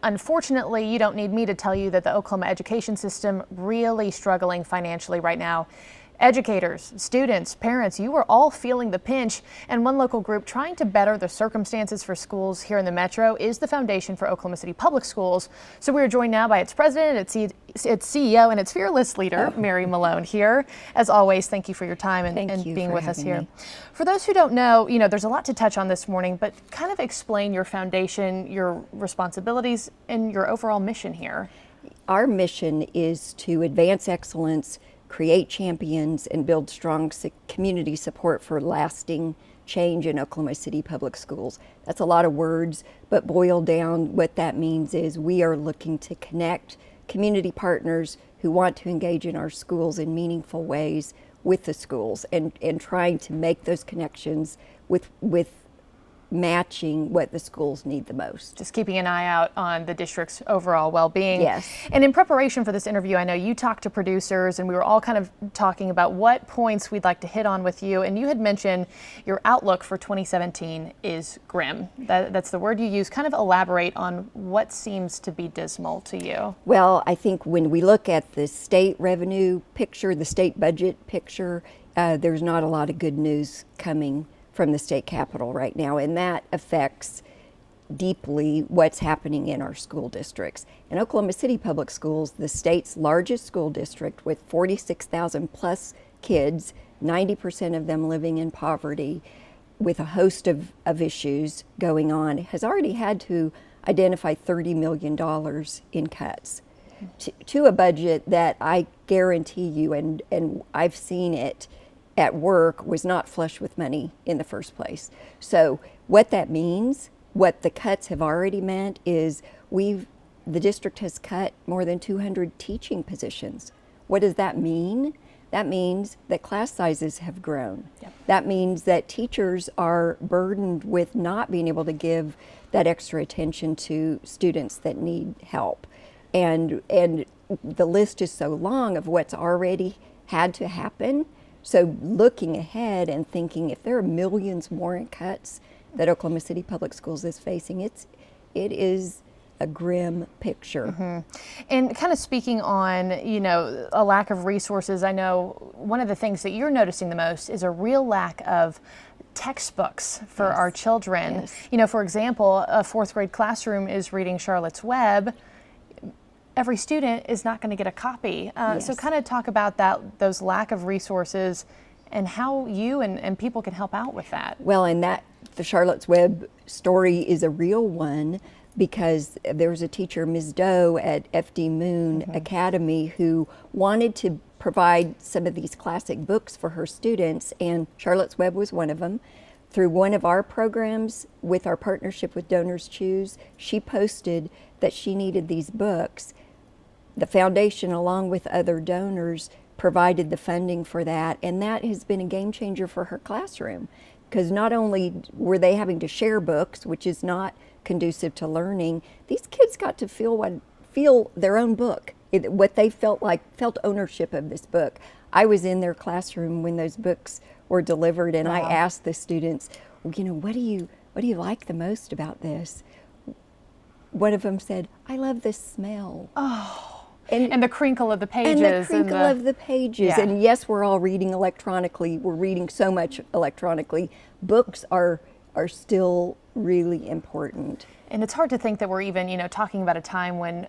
unfortunately, you don't need me to tell you that the Oklahoma education system really struggling financially right now. Educators, students, parents, you are all feeling the pinch, and one local group trying to better the circumstances for schools here in the metro is the Foundation for Oklahoma City Public Schools. So we are joined now by its president, its CEO, and its fearless leader, Mary Malone here. As always, thank you for your time and being with us here. For those who don't know, there's a lot to touch on this morning, but kind of explain your foundation, your responsibilities, and your overall mission here. Our mission is to advance excellence, create champions, and build strong community support for lasting change in Oklahoma City Public Schools. That's a lot of words, but boiled down, what that means is we are looking to connect community partners who want to engage in our schools in meaningful ways with the schools, and trying to make those connections with matching what the schools need the most. Just keeping an eye out on the district's overall well-being. Yes. And in preparation for this interview, I know you talked to producers, and we were all kind of talking about what points we'd like to hit on with you. And you had mentioned your outlook for 2017 is grim. That's the word you use. Kind of elaborate on what seems to be dismal to you. Well, I think when we look at the state revenue picture, the state budget picture, there's not a lot of good news coming from the state capitol right now, and that affects deeply what's happening in our school districts. In Oklahoma City Public Schools, the state's largest school district with 46,000 plus kids, 90% of them living in poverty, with a host of issues going on, has already had to identify $30 million in cuts to a budget that I guarantee you, and I've seen it at work, was not flush with money in the first place. So what that means, what the cuts have already meant, is the district has cut more than 200 teaching positions. What does that mean? That means that class sizes have grown. Yep. That means that teachers are burdened with not being able to give that extra attention to students that need help. And the list is so long of what's already had to happen. So looking ahead and thinking, if there are millions more in cuts that Oklahoma City Public Schools is facing, it is a grim picture. Mm-hmm. And kind of speaking on, a lack of resources, I know one of the things that you're noticing the most is a real lack of textbooks for our children. Yes. For example, a fourth grade classroom is reading Charlotte's Web. Every student is not going to get a copy. Yes. So kind of talk about those lack of resources and how you and people can help out with that. Well, and the Charlotte's Web story is a real one, because there was a teacher, Ms. Doe at FD Moon Academy, who wanted to provide some of these classic books for her students, and Charlotte's Web was one of them. Through one of our programs with our partnership with Donors Choose, she posted that she needed these books. The foundation, along with other donors, provided the funding for that, and that has been a game changer for her classroom, because not only were they having to share books, which is not conducive to learning, these kids got to feel their own book, what they felt ownership of this book. I was in their classroom when those books were delivered, and I asked the students, what do you like the most about this? One of them said, I love the smell. Oh. And the crinkle of the pages. And the crinkle of the pages. Yeah. And yes, we're all reading electronically. We're reading so much electronically. Books are still really important. And it's hard to think that we're even, talking about a time when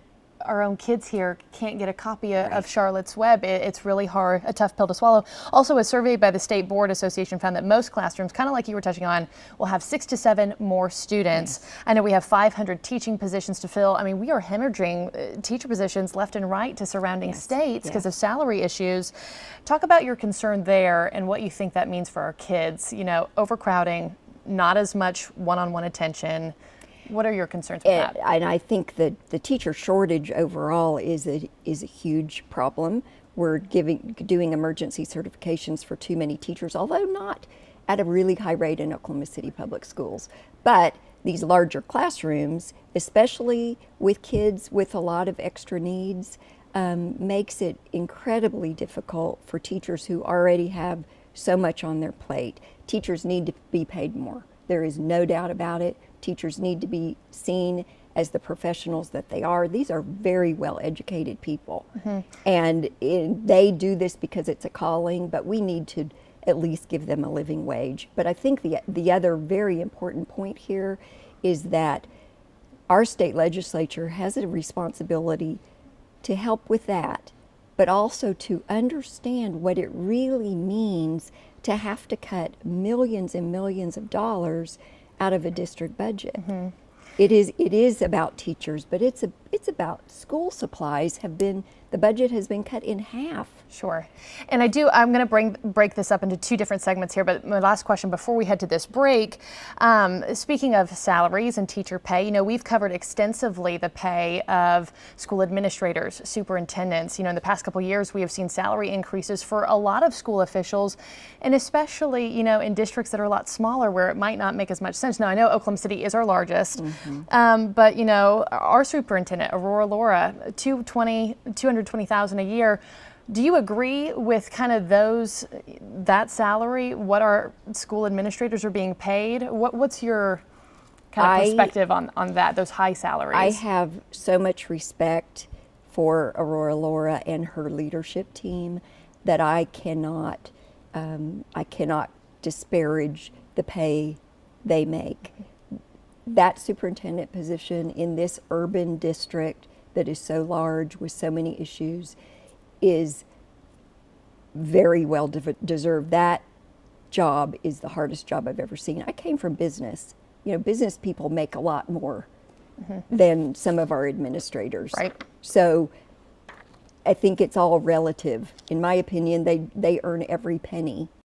our own kids here can't get a copy of Charlotte's Web. It's really hard, a tough pill to swallow. Also, a survey by the State Board Association found that most classrooms, kind of like you were touching on, will have 6 to 7 more students. Yes. I know we have 500 teaching positions to fill. I mean, we are hemorrhaging teacher positions left and right to surrounding states because of salary issues. Talk about your concern there and what you think that means for our kids. Overcrowding, not as much one-on-one attention. What are your concerns with that? And I think that the teacher shortage overall is a huge problem. We're doing emergency certifications for too many teachers, although not at a really high rate in Oklahoma City Public Schools. But these larger classrooms, especially with kids with a lot of extra needs, makes it incredibly difficult for teachers who already have so much on their plate. Teachers need to be paid more. There is no doubt about it. Teachers need to be seen as the professionals that they are. These are very well educated people. And they do this because it's a calling, but we need to at least give them a living wage. But I think the other very important point here is that our state legislature has a responsibility to help with that, but also to understand what it really means to have to cut millions and millions of dollars out of a district budget. It is about teachers, but it's about school supplies. The budget has been cut in half. Sure. And I'm going to break this up into two different segments here, but my last question before we head to this break, speaking of salaries and teacher pay, we've covered extensively the pay of school administrators, superintendents. In the past couple of years, we have seen salary increases for a lot of school officials, and especially, in districts that are a lot smaller where it might not make as much sense. Now, I know Oklahoma City is our largest, but, our superintendent, Aurora Laura, $220,000 a year. Do you agree with kind of that salary, what our school administrators are being paid? What's your kind of perspective on that, those high salaries? I have so much respect for Aurora Laura and her leadership team that I cannot disparage the pay they make. That superintendent position in this urban district that is so large with so many issues is very well deserved. That job is the hardest job I've ever seen. I came from business. Business people make a lot more than some of our administrators. Right. So I think it's all relative. In my opinion, they earn every penny